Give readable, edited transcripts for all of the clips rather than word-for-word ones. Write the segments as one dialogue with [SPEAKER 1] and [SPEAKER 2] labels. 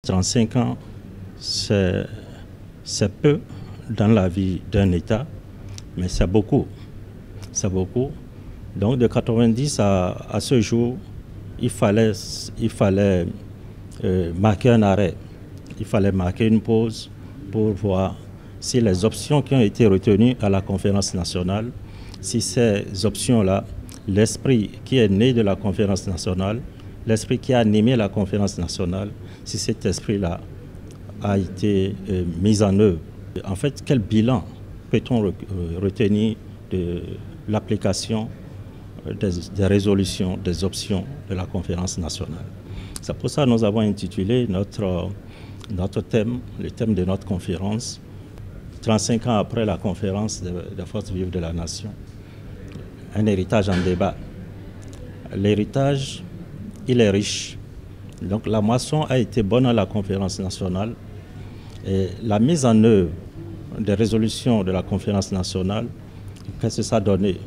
[SPEAKER 1] 35 ans, c'est peu dans la vie d'un État, mais c'est beaucoup. C'est beaucoup. Donc de 90 à ce jour, il fallait marquer un arrêt. Il fallait marquer une pause pour voir si les options qui ont été retenues à la conférence nationale, si ces options-là, l'esprit qui est né de la conférence nationale, l'esprit qui a animé la conférence nationale, si cet esprit-là a été mis en œuvre. En fait, quel bilan peut-on retenir de l'application des résolutions, des options de la conférence nationale? C'est pour ça que nous avons intitulé notre thème, le thème de notre conférence, 35 ans après la conférence des forces vives de la nation, un héritage en débat. L'héritage, il est riche. Donc la moisson a été bonne à la conférence nationale et la mise en œuvre des résolutions de la conférence nationale, qu'est-ce que ça a donné?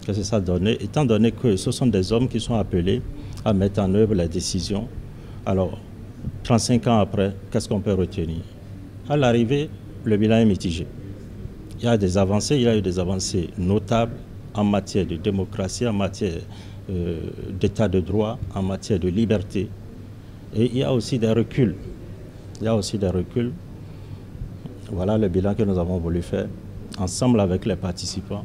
[SPEAKER 1] Qu'est-ce que ça a donné? Étant donné que ce sont des hommes qui sont appelés à mettre en œuvre les décisions. Alors, 35 ans après, qu'est-ce qu'on peut retenir? À l'arrivée, le bilan est mitigé. Il y a des avancées, il y a eu des avancées notables en matière de démocratie, en matière d'état de droit, en matière de liberté. Et il y a aussi des reculs. Il y a aussi des reculs. Voilà le bilan que nous avons voulu faire ensemble avec les participants.